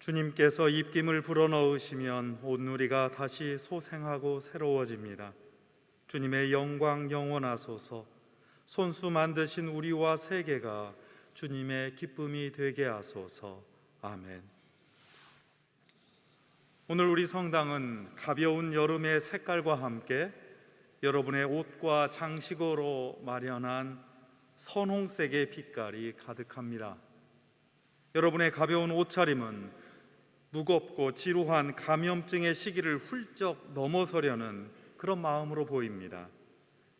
주님께서 입김을 불어넣으시면 온 누리가 다시 소생하고 새로워집니다. 주님의 영광 영원하소서. 손수 만드신 우리와 세계가 주님의 기쁨이 되게 하소서. 아멘. 오늘 우리 성당은 가벼운 여름의 색깔과 함께 여러분의 옷과 장식으로 마련한 선홍색의 빛깔이 가득합니다. 여러분의 가벼운 옷차림은 무겁고 지루한 감염증의 시기를 훌쩍 넘어서려는 그런 마음으로 보입니다.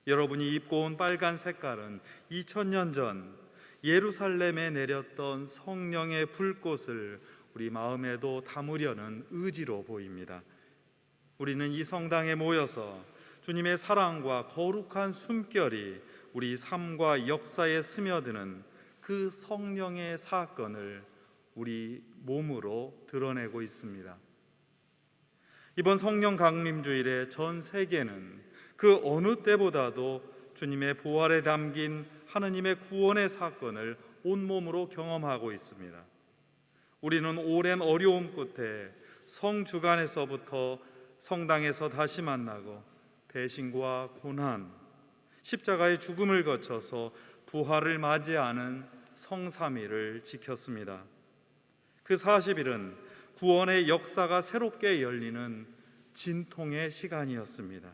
여러분이 입고 온 빨간 색깔은 2000년 전 예루살렘에 내렸던 성령의 불꽃을 우리 마음에도 담으려는 의지로 보입니다. 우리는 이 성당에 모여서 주님의 사랑과 거룩한 숨결이 우리 삶과 역사에 스며드는 그 성령의 사건을 우리 몸으로 드러내고 있습니다. 이번 성령 강림주일에 전 세계는 그 어느 때보다도 주님의 부활에 담긴 하느님의 구원의 사건을 온몸으로 경험하고 있습니다. 우리는 오랜 어려움 끝에 성주간에서부터 성당에서 다시 만나고 배신과 고난, 십자가의 죽음을 거쳐서 부활을 맞이하는 성삼위를 지켰습니다. 그 40일은 구원의 역사가 새롭게 열리는 진통의 시간이었습니다.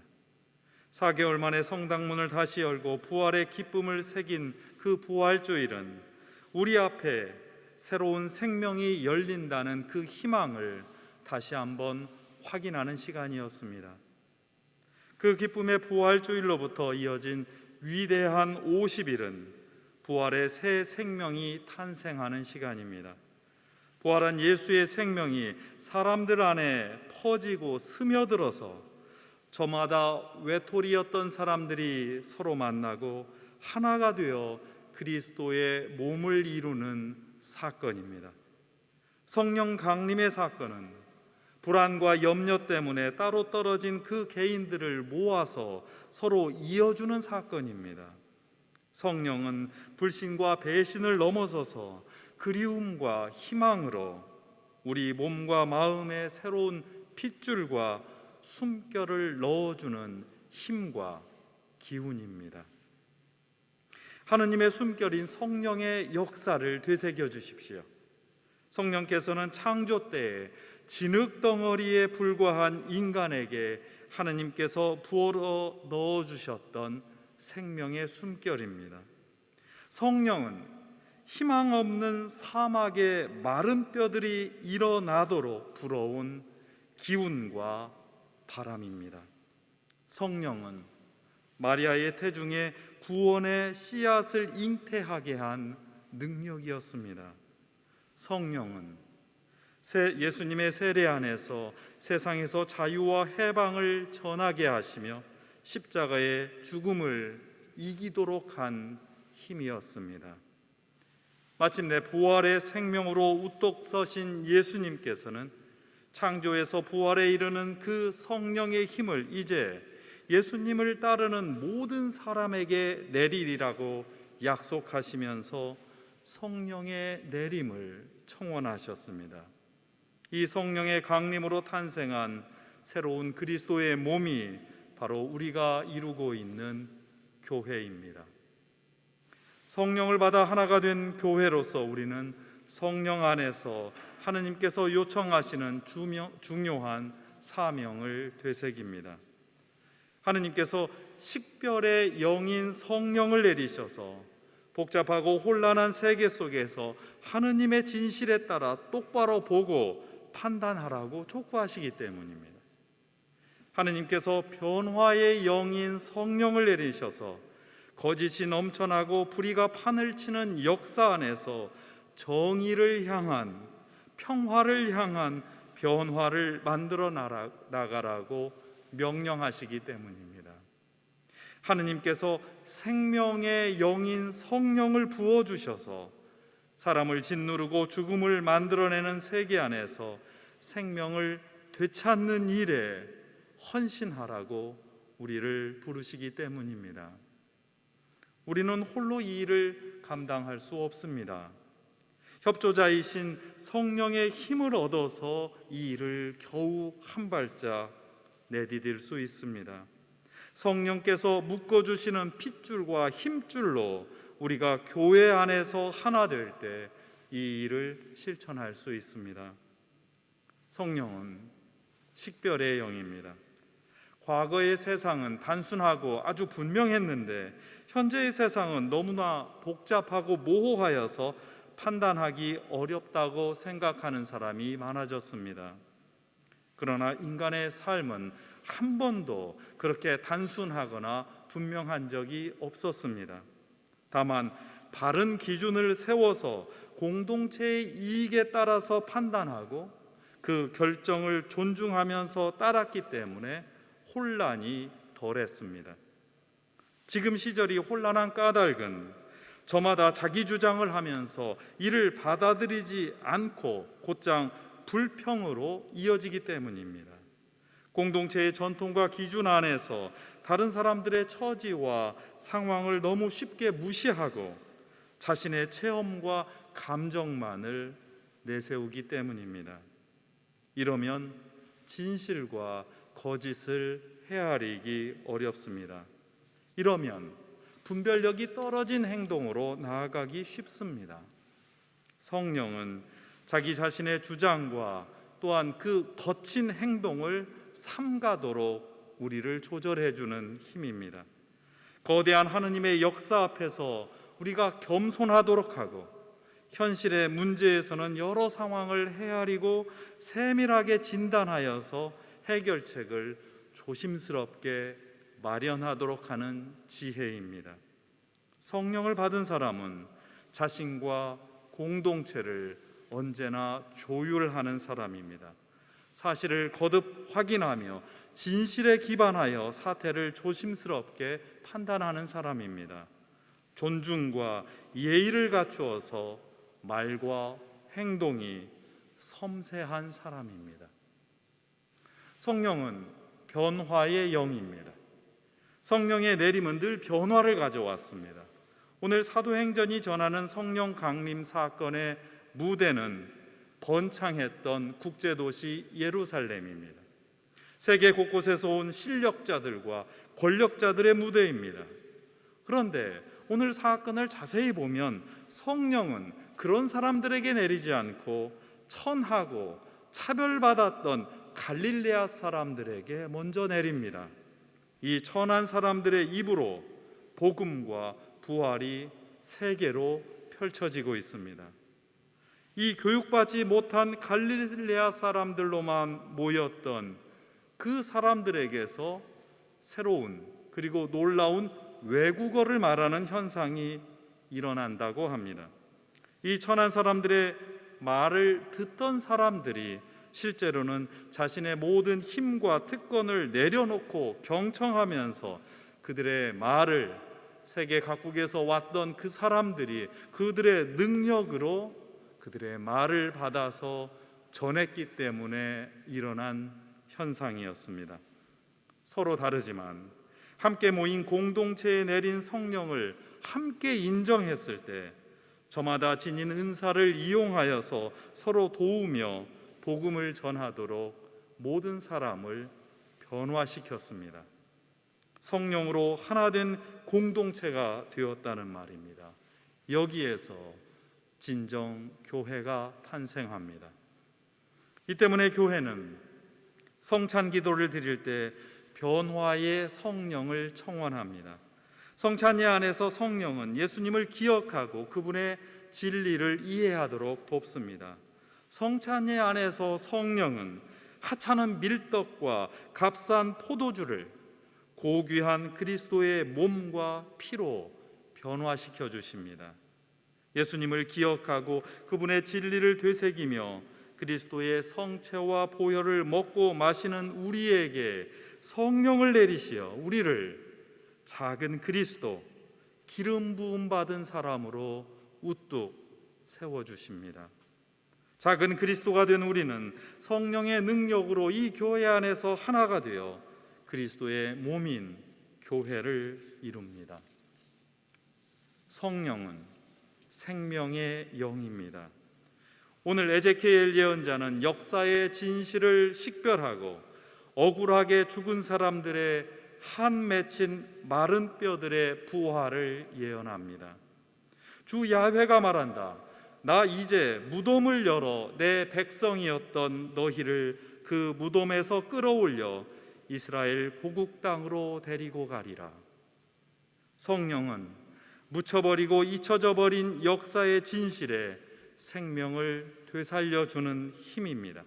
4개월 만에 성당문을 다시 열고 부활의 기쁨을 새긴 그 부활주일은 우리 앞에 새로운 생명이 열린다는 그 희망을 다시 한번 확인하는 시간이었습니다. 그 기쁨의 부활주일로부터 이어진 위대한 50일은 부활의 새 생명이 탄생하는 시간입니다. 부활한 예수의 생명이 사람들 안에 퍼지고 스며들어서 저마다 외톨이였던 사람들이 서로 만나고 하나가 되어 그리스도의 몸을 이루는 사건입니다. 성령 강림의 사건은 불안과 염려 때문에 따로 떨어진 그 개인들을 모아서 서로 이어주는 사건입니다. 성령은 불신과 배신을 넘어서서 그리움과 희망으로 우리 몸과 마음에 새로운 핏줄과 숨결을 넣어주는 힘과 기운입니다. 하느님의 숨결인 성령의 역사를 되새겨 주십시오. 성령께서는 창조 때에 진흙덩어리에 불과한 인간에게 하느님께서 부어 넣어주셨던 생명의 숨결입니다. 성령은 희망 없는 사막의 마른 뼈들이 일어나도록 불어온 기운과 바람입니다. 성령은 마리아의 태중에 구원의 씨앗을 잉태하게 한 능력이었습니다. 성령은 예수님의 세례 안에서 세상에서 자유와 해방을 전하게 하시며 십자가의 죽음을 이기도록 한 힘이었습니다. 마침내 부활의 생명으로 우뚝 서신 예수님께서는 창조에서 부활에 이르는 그 성령의 힘을 이제 예수님을 따르는 모든 사람에게 내리리라고 약속하시면서 성령의 내림을 청원하셨습니다. 이 성령의 강림으로 탄생한 새로운 그리스도의 몸이 바로 우리가 이루고 있는 교회입니다. 성령을 받아 하나가 된 교회로서 우리는 성령 안에서 하느님께서 요청하시는 중요한 사명을 되새깁니다. 하느님께서 식별의 영인 성령을 내리셔서 복잡하고 혼란한 세계 속에서 하느님의 진실에 따라 똑바로 보고 판단하라고 촉구하시기 때문입니다. 하느님께서 변화의 영인 성령을 내리셔서 거짓이 넘쳐나고 불의가 판을 치는 역사 안에서 정의를 향한, 평화를 향한 변화를 만들어 나가라고 명령하시기 때문입니다. 하느님께서 생명의 영인 성령을 부어주셔서 사람을 짓누르고 죽음을 만들어내는 세계 안에서 생명을 되찾는 일에 헌신하라고 우리를 부르시기 때문입니다. 우리는 홀로 이 일을 감당할 수 없습니다. 협조자이신 성령의 힘을 얻어서 이 일을 겨우 한 발짝 내디딜 수 있습니다. 성령께서 묶어주시는 핏줄과 힘줄로 우리가 교회 안에서 하나 될 때 이 일을 실천할 수 있습니다. 성령은 식별의 영입니다. 과거의 세상은 단순하고 아주 분명했는데 현재의 세상은 너무나 복잡하고 모호하여서 판단하기 어렵다고 생각하는 사람이 많아졌습니다. 그러나 인간의 삶은 한 번도 그렇게 단순하거나 분명한 적이 없었습니다. 다만 바른 기준을 세워서 공동체의 이익에 따라서 판단하고 그 결정을 존중하면서 따랐기 때문에 혼란이 덜했습니다. 지금 시절이 혼란한 까닭은 저마다 자기 주장을 하면서 이를 받아들이지 않고 곧장 불평으로 이어지기 때문입니다. 공동체의 전통과 기준 안에서 다른 사람들의 처지와 상황을 너무 쉽게 무시하고 자신의 체험과 감정만을 내세우기 때문입니다. 이러면 진실과 거짓을 헤아리기 어렵습니다. 이러면 분별력이 떨어진 행동으로 나아가기 쉽습니다. 성령은 자기 자신의 주장과 또한 그 거친 행동을 삼가도록 우리를 조절해 주는 힘입니다. 거대한 하느님의 역사 앞에서 우리가 겸손하도록 하고 현실의 문제에서는 여러 상황을 헤아리고 세밀하게 진단하여서 해결책을 조심스럽게 마련하도록 하는 지혜입니다. 성령을 받은 사람은 자신과 공동체를 언제나 조율하는 사람입니다. 사실을 거듭 확인하며 진실에 기반하여 사태를 조심스럽게 판단하는 사람입니다. 존중과 예의를 갖추어서 말과 행동이 섬세한 사람입니다. 성령은 변화의 영입니다. 성령의 내림은 늘 변화를 가져왔습니다. 오늘 사도행전이 전하는 성령 강림 사건의 무대는 번창했던 국제도시 예루살렘입니다. 세계 곳곳에서 온 실력자들과 권력자들의 무대입니다. 그런데 오늘 사건을 자세히 보면 성령은 그런 사람들에게 내리지 않고 천하고 차별받았던 갈릴레아 사람들에게 먼저 내립니다. 이 천한 사람들의 입으로 복음과 부활이 세계로 펼쳐지고 있습니다. 이 교육받지 못한 갈릴레아 사람들로만 모였던 그 사람들에게서 새로운 그리고 놀라운 외국어를 말하는 현상이 일어난다고 합니다. 이 천한 사람들의 말을 듣던 사람들이 실제로는 자신의 모든 힘과 특권을 내려놓고 경청하면서 그들의 말을 세계 각국에서 왔던 그 사람들이 그들의 능력으로 그들의 말을 받아서 전했기 때문에 일어난 현상이었습니다. 서로 다르지만 함께 모인 공동체에 내린 성령을 함께 인정했을 때 저마다 지닌 은사를 이용하여서 서로 도우며 복음을 전하도록 모든 사람을 변화시켰습니다. 성령으로 하나 된 공동체가 되었다는 말입니다. 여기에서 진정 교회가 탄생합니다. 이 때문에 교회는 성찬 기도를 드릴 때 변화의 성령을 청원합니다. 성찬예 안에서 성령은 예수님을 기억하고 그분의 진리를 이해하도록 돕습니다. 성찬예 안에서 성령은 하찮은 밀떡과 값싼 포도주를 고귀한 그리스도의 몸과 피로 변화시켜 주십니다. 예수님을 기억하고 그분의 진리를 되새기며 그리스도의 성체와 보혈을 먹고 마시는 우리에게 성령을 내리시어 우리를 작은 그리스도, 기름 부음 받은 사람으로 우뚝 세워주십니다. 작은 그리스도가 된 우리는 성령의 능력으로 이 교회 안에서 하나가 되어 그리스도의 몸인 교회를 이룹니다. 성령은 생명의 영입니다. 오늘 에제키엘 예언자는 역사의 진실을 식별하고 억울하게 죽은 사람들의 한 맺힌 마른 뼈들의 부활을 예언합니다. 주 야훼가 말한다. 나 이제 무덤을 열어 내 백성이었던 너희를 그 무덤에서 끌어올려 이스라엘 고국 땅으로 데리고 가리라. 성령은 묻혀버리고 잊혀져 버린 역사의 진실에 생명을 되살려주는 힘입니다.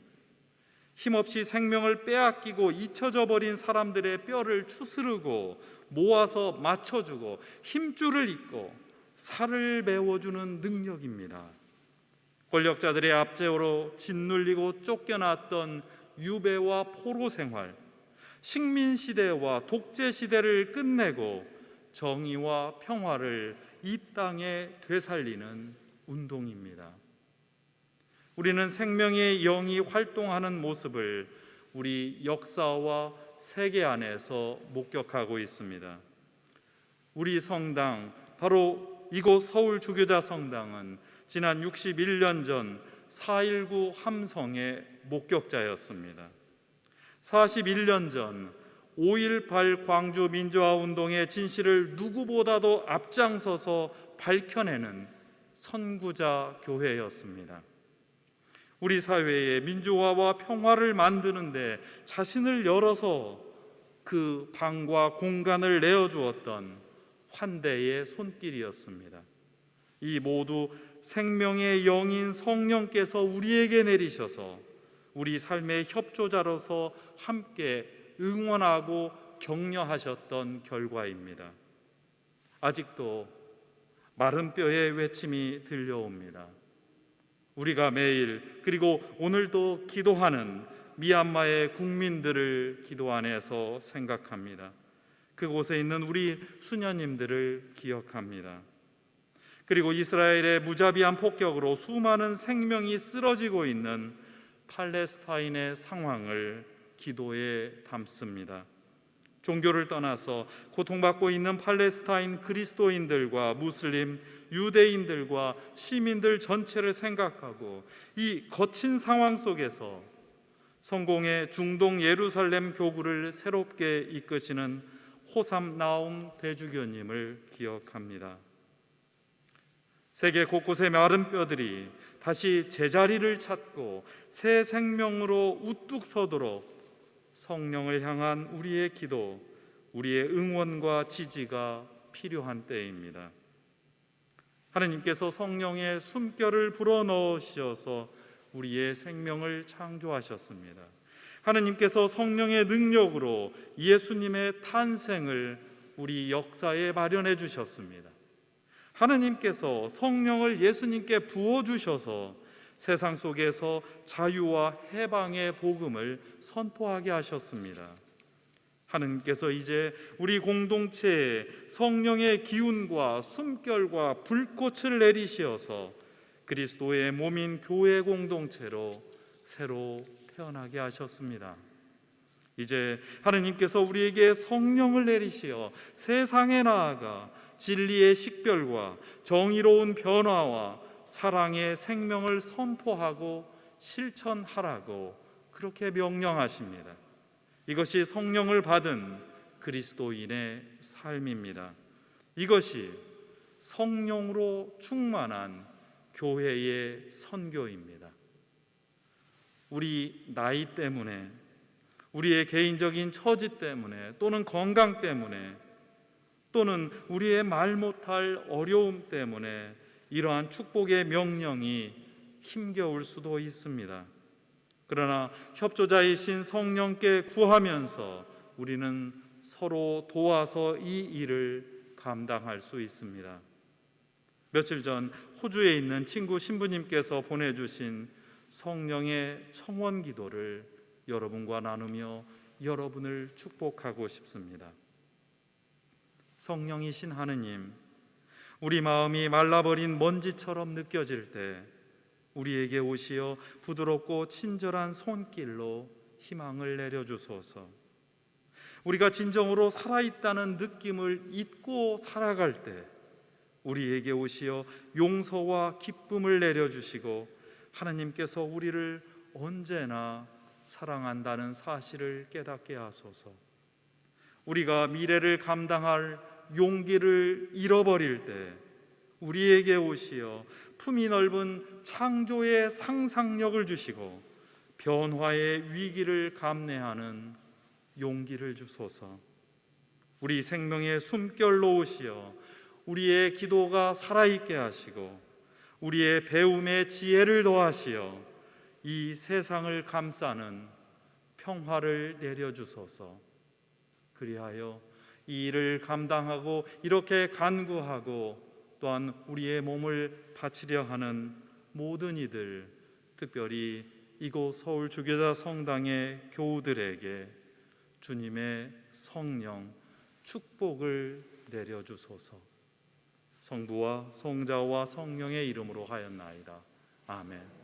힘없이 생명을 빼앗기고 잊혀져 버린 사람들의 뼈를 추스르고 모아서 맞춰주고 힘줄을 잇고 살을 메워주는 능력입니다. 권력자들의 압제로 짓눌리고 쫓겨났던 유배와 포로 생활, 식민 시대와 독재 시대를 끝내고 정의와 평화를 이 땅에 되살리는 운동입니다. 우리는 생명의 영이 활동하는 모습을 우리 역사와 세계 안에서 목격하고 있습니다. 우리 성당, 바로 이곳 서울 주교자 성당은 지난 61년 전 4.19 함성의 목격자였습니다. 41년 전 5.18 광주 민주화운동의 진실을 누구보다도 앞장서서 밝혀내는 선구자 교회였습니다. 우리 사회의 민주화와 평화를 만드는데 자신을 열어서 그 방과 공간을 내어주었던 환대의 손길이었습니다. 이 모두 생명의 영인 성령께서 우리에게 내리셔서 우리 삶의 협조자로서 함께 응원하고 격려하셨던 결과입니다. 아직도 마른 뼈의 외침이 들려옵니다. 우리가 매일 그리고 오늘도 기도하는 미얀마의 국민들을 기도 안에서 생각합니다. 그곳에 있는 우리 수녀님들을 기억합니다. 그리고 이스라엘의 무자비한 폭격으로 수많은 생명이 쓰러지고 있는 팔레스타인의 상황을 기도에 담습니다. 종교를 떠나서 고통받고 있는 팔레스타인 그리스도인들과 무슬림, 유대인들과 시민들 전체를 생각하고 이 거친 상황 속에서 성공의 중동 예루살렘 교구를 새롭게 이끄시는 호삼 나움 대주교님을 기억합니다. 세계 곳곳의 마른 뼈들이 다시 제자리를 찾고 새 생명으로 우뚝 서도록 성령을 향한 우리의 기도, 우리의 응원과 지지가 필요한 때입니다. 하느님께서 성령의 숨결을 불어넣으셔서 우리의 생명을 창조하셨습니다. 하느님께서 성령의 능력으로 예수님의 탄생을 우리 역사에 마련해 주셨습니다. 하느님께서 성령을 예수님께 부어주셔서 세상 속에서 자유와 해방의 복음을 선포하게 하셨습니다. 하느님께서 이제 우리 공동체에 성령의 기운과 숨결과 불꽃을 내리시어서 그리스도의 몸인 교회 공동체로 새로 태어나게 하셨습니다. 이제 하느님께서 우리에게 성령을 내리시어 세상에 나아가 진리의 식별과 정의로운 변화와 사랑의 생명을 선포하고 실천하라고 그렇게 명령하십니다. 이것이 성령을 받은 그리스도인의 삶입니다. 이것이 성령으로 충만한 교회의 선교입니다. 우리 나이 때문에, 우리의 개인적인 처지 때문에, 또는 건강 때문에, 또는 우리의 말 못할 어려움 때문에 이러한 축복의 명령이 힘겨울 수도 있습니다. 그러나 협조자이신 성령께 구하면서 우리는 서로 도와서 이 일을 감당할 수 있습니다. 며칠 전 호주에 있는 친구 신부님께서 보내주신 성령의 청원 기도를 여러분과 나누며 여러분을 축복하고 싶습니다. 성령이신 하느님, 우리 마음이 말라버린 먼지처럼 느껴질 때 우리에게 오시어 부드럽고 친절한 손길로 희망을 내려주소서. 우리가 진정으로 살아있다는 느낌을 잊고 살아갈 때 우리에게 오시어 용서와 기쁨을 내려주시고 하나님께서 우리를 언제나 사랑한다는 사실을 깨닫게 하소서. 우리가 미래를 감당할 용기를 잃어버릴 때 우리에게 오시어 품이 넓은 창조의 상상력을 주시고 변화의 위기를 감내하는 용기를 주소서. 우리 생명의 숨결로 오시어 우리의 기도가 살아있게 하시고 우리의 배움에 지혜를 더하시어 이 세상을 감싸는 평화를 내려주소서. 그리하여 이 일을 감당하고 이렇게 간구하고 또한 우리의 몸을 바치려 하는 모든 이들, 특별히 이곳 서울 주교자 성당의 교우들에게 주님의 성령 축복을 내려주소서. 성부와 성자와 성령의 이름으로 하였나이다. 아멘.